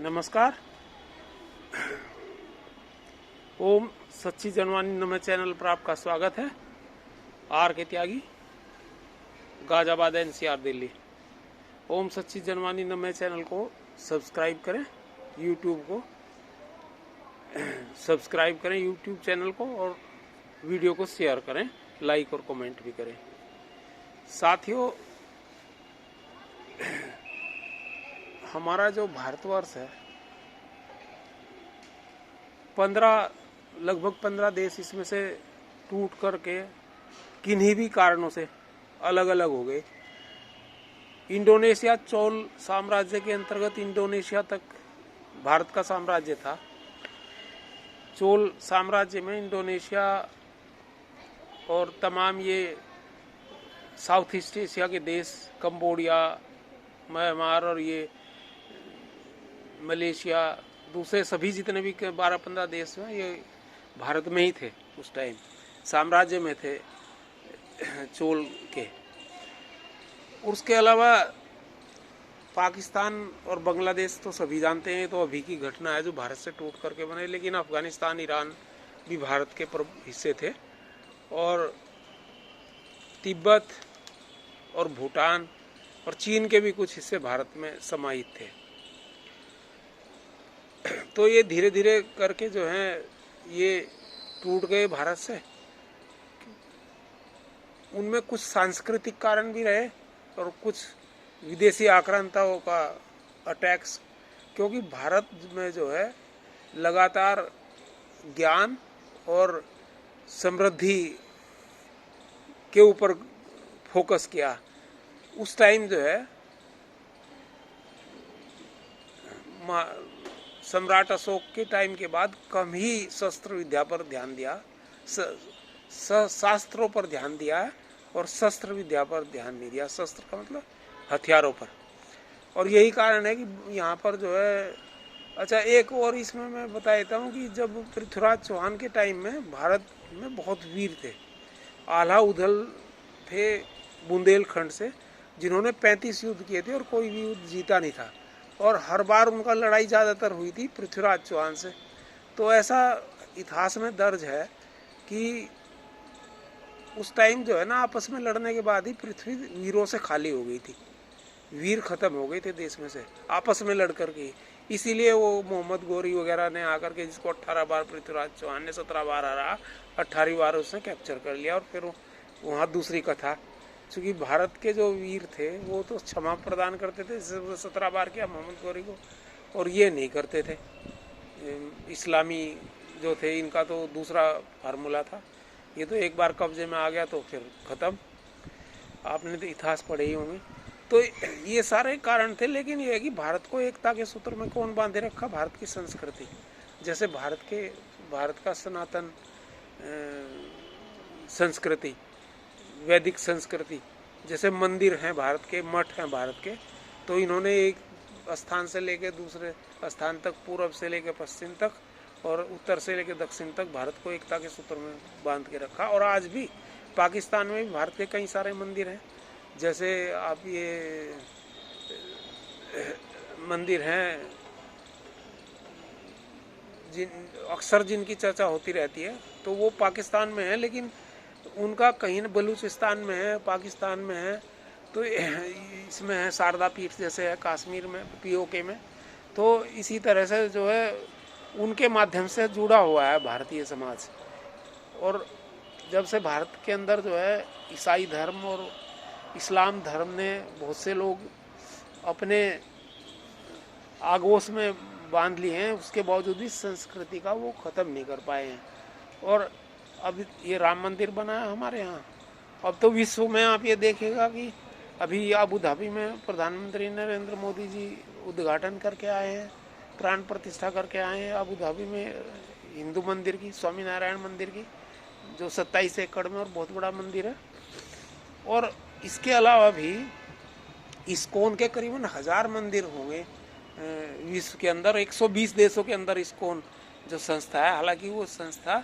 नमस्कार। ओम सच्ची जनवानी नमे चैनल पर आपका स्वागत है। आर के त्यागी, गाजियाबाद एनसीआर दिल्ली। ओम सच्ची जनवानी नमे चैनल को सब्सक्राइब करें, सब्सक्राइब करें यूट्यूब चैनल को, और वीडियो को शेयर करें, लाइक और कमेंट भी करें। साथियों, हमारा जो भारतवर्ष है, लगभग 15 देश इसमें से टूट करके किन्हीं भी कारणों से अलग अलग हो गए। इंडोनेशिया चोल साम्राज्य के अंतर्गत इंडोनेशिया तक भारत का साम्राज्य था। चोल साम्राज्य में इंडोनेशिया और तमाम ये साउथ ईस्ट एशिया के देश, कंबोडिया, म्यांमार और ये मलेशिया, दूसरे सभी जितने भी 12-15 देश हैं, ये भारत में ही थे। उस टाइम साम्राज्य में थे चोल के। उसके अलावा पाकिस्तान और बांग्लादेश तो सभी जानते हैं, तो अभी की घटना है जो भारत से टूट करके बने। लेकिन अफगानिस्तान, ईरान भी भारत के हिस्से थे, और तिब्बत और भूटान और चीन के भी कुछ हिस्से भारत में समाहित थे। तो ये धीरे धीरे करके जो है ये टूट गए भारत से। उनमें कुछ सांस्कृतिक कारण भी रहे और कुछ विदेशी आक्रांताओं का अटैक्स, क्योंकि भारत में जो है लगातार ज्ञान और समृद्धि के ऊपर फोकस किया। उस टाइम जो है सम्राट अशोक के टाइम के बाद कम ही शस्त्र विद्या पर ध्यान दिया, शास्त्रों पर ध्यान दिया है, और शस्त्र विद्या पर ध्यान नहीं दिया। शस्त्र का मतलब हथियारों पर। और यही कारण है कि यहाँ पर जो है, अच्छा एक और इसमें मैं बता देता हूँ कि जब पृथ्वीराज चौहान के टाइम में भारत में बहुत वीर थे। आल्हा उदल थे बुंदेलखंड से, जिन्होंने 35 युद्ध किए थे और कोई भी युद्ध जीता नहीं था, और हर बार उनका लड़ाई ज़्यादातर हुई थी पृथ्वीराज चौहान से। तो ऐसा इतिहास में दर्ज है कि उस टाइम जो है ना, आपस में लड़ने के बाद ही पृथ्वी वीरों से खाली हो गई थी। वीर खत्म हो गए थे देश में से, आपस में लड़ कर के। इसीलिए वो मोहम्मद गोरी वगैरह ने आकर के, जिसको 18 बार पृथ्वीराज चौहान ने 17 बार हरा, 18वीं बार उसने कैप्चर कर लिया। और फिर वहाँ दूसरी कथा, क्योंकि भारत के जो वीर थे वो तो क्षमा प्रदान करते थे, 17 बार किया मोहम्मद गौरी को, और ये नहीं करते थे। इस्लामी जो थे, इनका तो दूसरा फार्मूला था। ये तो एक बार कब्जे में आ गया तो फिर ख़त्म। आपने तो इतिहास पढ़े ही होंगे। तो ये सारे कारण थे। लेकिन ये है कि भारत को एकता के सूत्र में कौन बांधे रखा? भारत की संस्कृति। जैसे भारत का सनातन संस्कृति, वैदिक संस्कृति, जैसे मंदिर हैं भारत के, मठ हैं भारत के, तो इन्होंने एक स्थान से लेकर दूसरे स्थान तक, पूर्व से लेकर पश्चिम तक और उत्तर से लेकर दक्षिण तक भारत को एकता के सूत्र में बांध के रखा। और आज भी पाकिस्तान में भी भारत के कई सारे मंदिर हैं। जैसे आप ये मंदिर हैं अक्सर जिनकी चर्चा होती रहती है, तो वो पाकिस्तान में है, लेकिन उनका कहीं न बलूचिस्तान में है, पाकिस्तान में है। तो इसमें है शारदा पीठ, जैसे है कश्मीर में, पीओके में। तो इसी तरह से जो है उनके माध्यम से जुड़ा हुआ है भारतीय समाज। और जब से भारत के अंदर जो है ईसाई धर्म और इस्लाम धर्म ने बहुत से लोग अपने आगोश में बांध लिए हैं, उसके बावजूद भी संस्कृति का वो ख़त्म नहीं कर पाए हैं। और अब ये राम मंदिर बना है हमारे यहाँ। अब तो विश्व में आप ये देखेगा कि अभी अबू धाबी में प्रधानमंत्री नरेंद्र मोदी जी उद्घाटन करके आए हैं, प्राण प्रतिष्ठा करके आए हैं अबू धाबी में हिंदू मंदिर की, स्वामीनारायण मंदिर की, जो 27 एकड़ में और बहुत बड़ा मंदिर है। और इसके अलावा भी इस्कॉन के करीबन 1000 मंदिर होंगे विश्व के अंदर। 120 देशों के अंदर इस्कॉन जो संस्था है, हालांकि वो संस्था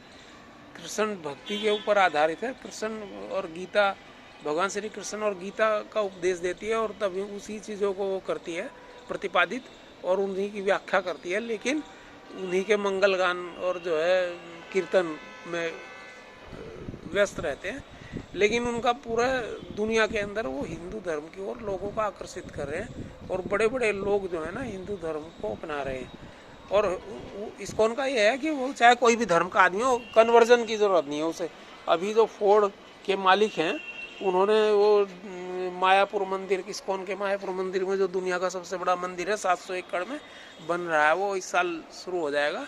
कृष्ण भक्ति के ऊपर आधारित है। कृष्ण और गीता, भगवान श्री कृष्ण और गीता का उपदेश देती है, और तभी उसी चीज़ों को वो करती है प्रतिपादित। और उन्हीं की व्याख्या करती है, लेकिन उन्हीं के मंगल गान और जो है कीर्तन में व्यस्त रहते हैं। लेकिन उनका पूरा दुनिया के अंदर वो हिंदू धर्म की ओर लोगों को आकर्षित कर रहे हैं, और बड़े बड़े लोग जो है ना हिंदू धर्म को अपना रहे हैं। और इस्कॉन का ये है कि वो चाहे कोई भी धर्म का आदमी हो, कन्वर्जन की ज़रूरत नहीं है उसे। अभी जो फोर्ड के मालिक हैं, उन्होंने वो मायापुर मंदिर, इस्कॉन के मायापुर मंदिर में जो दुनिया का सबसे बड़ा मंदिर है 700 एकड़ में बन रहा है, वो इस साल शुरू हो जाएगा।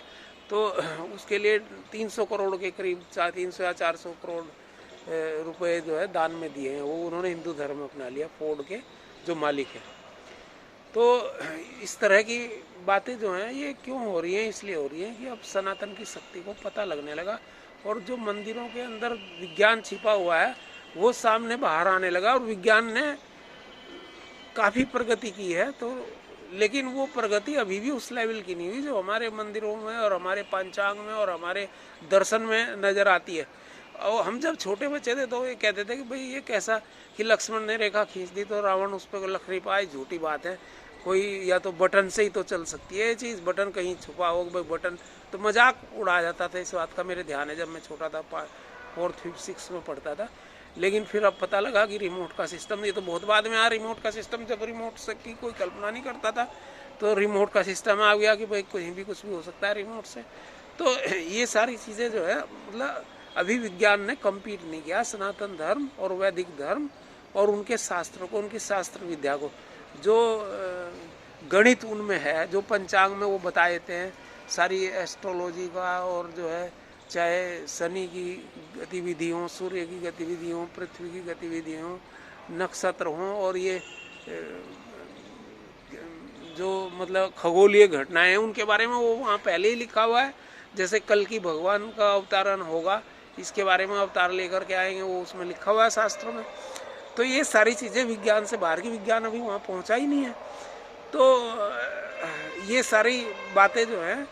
तो उसके लिए 300 करोड़ के करीब 300 या 400 करोड़ रुपए जो है दान में दिए हैं। वो उन्होंने हिंदू धर्म अपना लिया, फोर्ड के जो मालिक है। तो इस तरह की बातें जो हैं ये क्यों हो रही हैं? इसलिए हो रही हैं कि अब सनातन की शक्ति को पता लगने लगा, और जो मंदिरों के अंदर विज्ञान छिपा हुआ है वो सामने बाहर आने लगा, और विज्ञान ने काफ़ी प्रगति की है। तो लेकिन वो प्रगति अभी भी उस लेवल की नहीं हुई जो हमारे मंदिरों में और हमारे पंचांग में और हमारे दर्शन में नज़र आती है। और हम जब छोटे बच्चे थे तो ये कहते थे कि भाई ये कैसा कि लक्ष्मण ने रेखा खींच दी तो रावण उस पर लकड़ी पाए, झूठी बात है। कोई या तो बटन से ही तो चल सकती है ये चीज़, बटन कहीं छुपा हो भाई बटन, तो मजाक उड़ाया जाता था। इस बात का मेरे ध्यान है जब मैं छोटा था, 4th 5th 6th में पढ़ता था। लेकिन फिर अब पता लगा कि रिमोट का सिस्टम, ये तो बहुत बाद में आया रिमोट का सिस्टम, जब रिमोट से की कोई कल्पना नहीं करता था तो रिमोट का सिस्टम आ गया कि भाई कहीं भी कुछ भी हो सकता है रिमोट से। तो ये सारी चीज़ें जो है मतलब अभी विज्ञान ने कम्पीट नहीं किया सनातन धर्म और वैदिक धर्म और उनके शास्त्रों को, उनकी शास्त्र विद्या को। जो गणित उनमें है, जो पंचांग में वो बता देते हैं सारी एस्ट्रोलॉजी का, और जो है चाहे शनि की गतिविधि हो, सूर्य की गतिविधि हो, पृथ्वी की गतिविधि हो, नक्षत्र हों, और ये जो मतलब खगोलीय घटनाएं हैं उनके बारे में वो वहाँ पहले ही लिखा हुआ है। जैसे कल की भगवान का अवतारण होगा, इसके बारे में अवतार लेकर के आएंगे, वो उसमें लिखा हुआ है शास्त्र में। तो ये सारी चीज़ें विज्ञान से बाहर की, विज्ञान अभी वहाँ पहुँचा ही नहीं है। तो ये सारी बातें जो हैं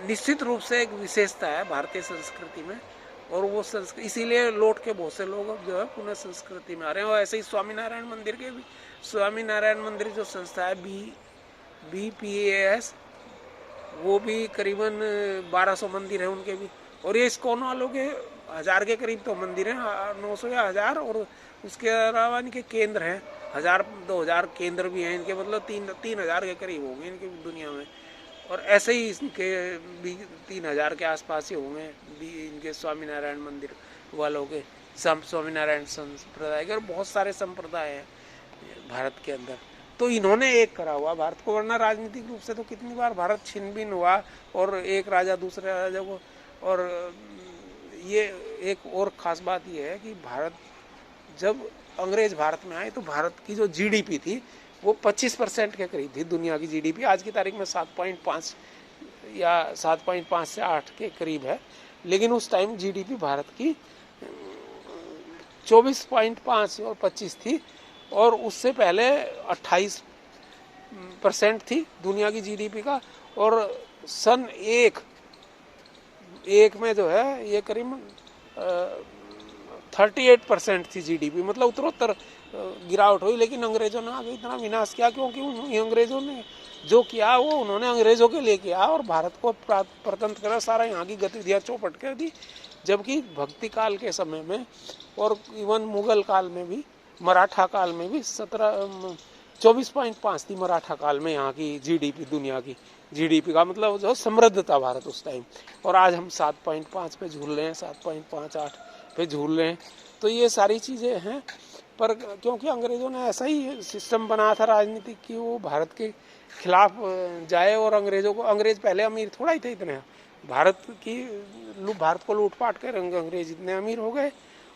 निश्चित रूप से एक विशेषता है भारतीय संस्कृति में, और वो संस्कृति इसीलिए लौट के बहुत से लोग अब जो है पुनः संस्कृति में आ रहे हैं। और ऐसे ही स्वामीनारायण मंदिर के भी, स्वामीनारायण मंदिर जो संस्था है BPAS, वो भी करीबन 1200 मंदिर है उनके भी। और ये इस्कॉन वालों के 1000 के करीब तो मंदिर हैं, 900 या 1000, और उसके अलावा इनके केंद्र हैं 1000-2000 केंद्र भी हैं इनके, मतलब 3000 के करीब होंगे इनके दुनिया में। और ऐसे ही इनके भी 3000 के आसपास ही होंगे भी इनके स्वामीनारायण मंदिर वालों के, स्वामीनारायण संप्रदाय के, और बहुत सारे संप्रदाय हैं भारत के अंदर। तो इन्होंने एक करा हुआ भारत को, वरना राजनीतिक रूप से तो कितनी बार भारत छिन भिन हुआ, और एक राजा दूसरे राजा को। और ये एक और ख़ास बात ये है कि भारत, जब अंग्रेज भारत में आए तो भारत की जो GDP थी वो 25% के करीब थी दुनिया की GDP। आज की तारीख में 7.5 या 7.5 से 8 के करीब है, लेकिन उस टाइम GDP भारत की 24.5 और 25 थी, और उससे पहले 28% थी दुनिया की GDP का। और सन एक में जो है ये करीब 38% थी GDP, मतलब उत्तरोत्तर गिरावट हुई। लेकिन अंग्रेजों ने आगे इतना विनाश किया, क्योंकि अंग्रेजों ने जो किया वो उन्होंने अंग्रेजों के लिए किया, और भारत को परतंत्र करा, सारा यहाँ की गतिविधियाँ चौपट कर दी। जबकि भक्ति काल के समय में और इवन मुगल काल में भी, मराठा काल में भी 24.5 थी मराठा काल में यहाँ की GDP, दुनिया की GDP का मतलब जो समृद्ध था भारत उस टाइम। और आज हम 7.5 पे झूल रहे हैं, 7.58 पे झूल रहे हैं। तो ये सारी चीज़ें हैं, पर क्योंकि अंग्रेज़ों ने ऐसा ही सिस्टम बनाया था राजनीतिक कि वो भारत के खिलाफ जाए, और अंग्रेज़ों को, अंग्रेज़ पहले अमीर थोड़ा ही थे इतने, भारत को लूटपाट कर अंग्रेज इतने अमीर हो गए,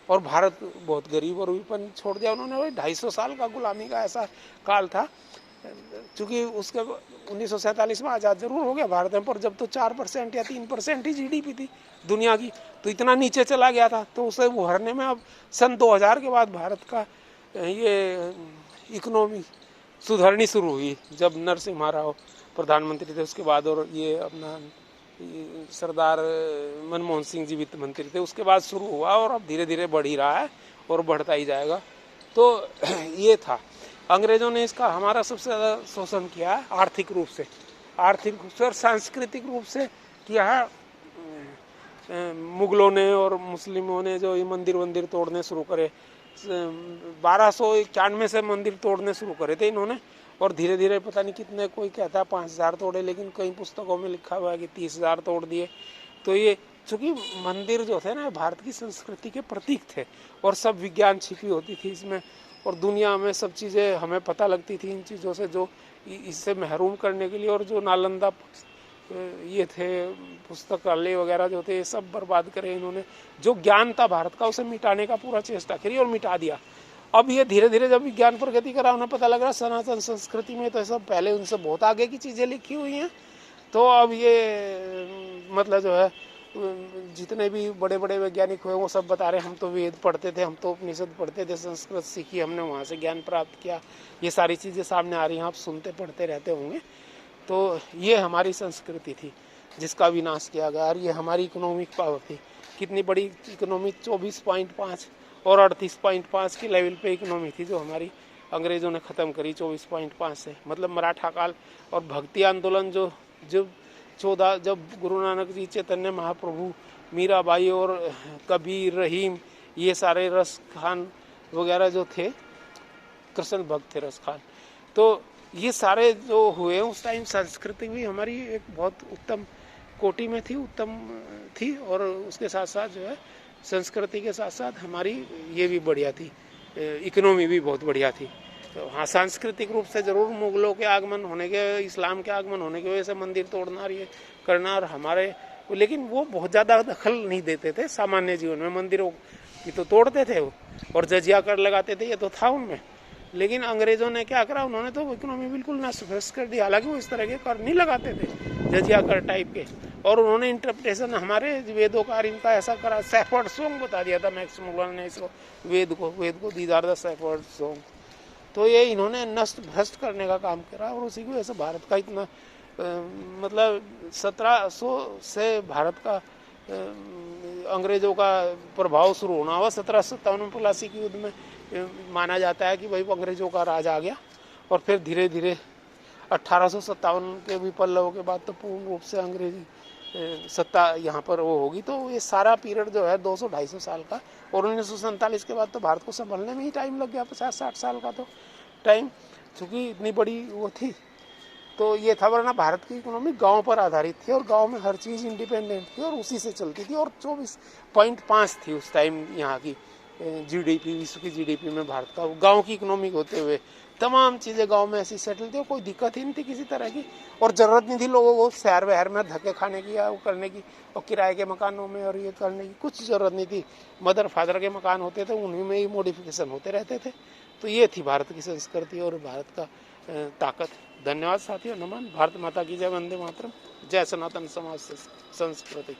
और भारत बहुत गरीब और विपन्न छोड़ दिया उन्होंने। वही 250 साल का गुलामी का ऐसा काल था। चूँकि उसके 1947 में आज़ाद जरूर हो गया भारत में, पर जब तो 4% या 3% ही GDP थी दुनिया की, तो इतना नीचे चला गया था। तो उसे उभरने में अब सन 2000 के बाद भारत का ये इकोनॉमी सुधरनी शुरू हुई, जब नरसिम्हा राव प्रधानमंत्री थे उसके बाद, और ये अपना सरदार मनमोहन सिंह जी वित्त मंत्री थे, उसके बाद शुरू हुआ, और अब धीरे धीरे बढ़ ही रहा है और बढ़ता ही जाएगा। तो ये था। अंग्रेजों ने इसका हमारा सबसे ज़्यादा शोषण किया है, आर्थिक रूप से और सांस्कृतिक रूप से किया है। मुगलों ने और मुस्लिमों ने जो ये मंदिर तोड़ने शुरू करे, 1291 से मंदिर तोड़ने शुरू करे थे इन्होंने, और धीरे धीरे पता नहीं कितने, कोई कहता है 5000 तोड़े, लेकिन कई पुस्तकों में लिखा हुआ है कि 30,000 तोड़ दिए। तो ये चूँकि मंदिर जो थे ना भारत की संस्कृति के प्रतीक थे, और सब विज्ञान छिपी होती थी इसमें, और दुनिया में सब चीज़ें हमें पता लगती थी इन चीज़ों से, जो इससे महरूम करने के लिए। और जो नालंदा ये थे पुस्तकालय वगैरह जो थे, ये सब बर्बाद करे इन्होंने। जो ज्ञान था भारत का उसे मिटाने का पूरा चेष्टा करी और मिटा दिया। अब ये धीरे धीरे जब विज्ञान प्रगति करा, उन्हें पता लग रहा सनातन संस्कृति में तो सब पहले उनसे बहुत आगे की चीज़ें लिखी हुई हैं। तो अब ये मतलब जो है जितने भी बड़े बड़े वैज्ञानिक हुए वो सब बता रहे हम तो वेद पढ़ते थे, हम तो उपनिषद पढ़ते थे, संस्कृत सीखी हमने, वहाँ से ज्ञान प्राप्त किया। ये सारी चीज़ें सामने आ रही हैं, आप सुनते पढ़ते रहते होंगे। तो ये हमारी संस्कृति थी जिसका विनाश किया गया। और ये हमारी इकोनॉमिक पावर थी, कितनी बड़ी इकोनॉमी, 24.5 और 38.5 की लेवल पे इकोनॉमी थी जो हमारी अंग्रेज़ों ने ख़त्म करी 24.5 से। मतलब मराठा काल और भक्ति आंदोलन जो 14, जब गुरु नानक जी, चैतन्य महाप्रभु, मीराबाई और कबीर, रहीम, ये सारे रस खान वगैरह जो थे, कृष्ण भक्त थे रस खान, तो ये सारे जो हुए उस टाइम संस्कृति भी हमारी एक बहुत उत्तम कोटि में थी, उत्तम थी। और उसके साथ साथ जो है संस्कृति के साथ साथ हमारी ये भी बढ़िया थी, इकोनॉमी भी बहुत बढ़िया थी। तो हाँ, सांस्कृतिक रूप से जरूर मुगलों के आगमन होने के, इस्लाम के आगमन होने की वजह से मंदिर तोड़ना और ये करना और हमारे, लेकिन वो बहुत ज़्यादा दखल नहीं देते थे सामान्य जीवन में। मंदिरों की तो तोड़ते थे वो, और जजिया कर लगाते थे, ये तो था उनमें। लेकिन अंग्रेज़ों ने क्या करा, उन्होंने तो इकोनॉमी बिल्कुल नष्ट कर दी। हालांकि वो इस तरह के कर नहीं लगाते थे जजिया कर टाइप के, और उन्होंने इंटरप्रिटेशन हमारे वेदों का इनका ऐसा करा, सेफर्ड सॉन्ग बता दिया था मैक्स मुगलों ने इसको, वेद को these are the shepherd song. तो ये इन्होंने नष्ट भ्रष्ट करने का काम करा, और उसी की वजह से भारत का इतना मतलब 1700 से भारत का अंग्रेज़ों का प्रभाव शुरू होना हुआ। 1757 में प्लासी के युद्ध में माना जाता है कि भाई अंग्रेज़ों का राज आ गया। और फिर धीरे धीरे 1857 के भी पल्लवों के बाद तो पूर्ण रूप से अंग्रेजी सत्ता यहाँ पर वो होगी। तो ये सारा पीरियड जो है 200-250 साल का, और 1947 के बाद तो भारत को संभलने में ही टाइम लग गया, 50-60 साल का तो टाइम, चूँकि इतनी बड़ी वो थी। तो ये था, वरना भारत की इकोनॉमी गांव पर आधारित थी, और गांव में हर चीज़ इंडिपेंडेंट थी और उसी से चलती थी। और 24.5 थी उस टाइम यहाँ की जीडीपी, विश्व की जीडीपी में भारत का, गांव की इकोनॉमी होते हुए तमाम चीज़ें गांव में ऐसी सेटल थी, कोई दिक्कत ही नहीं थी किसी तरह की। और ज़रूरत नहीं थी लोगों को शहर वहर में धक्के खाने की या वो करने की, और किराए के मकानों में और ये करने की कुछ ज़रूरत नहीं थी। मदर फादर के मकान होते थे, उन्हीं में ही मॉडिफिकेशन होते रहते थे। तो ये थी भारत की संस्कृति और भारत का ताकत। धन्यवाद साथियों, नमन। भारत माता की जय, वंदे मातरम। जय सनातन समाज संस्कृति।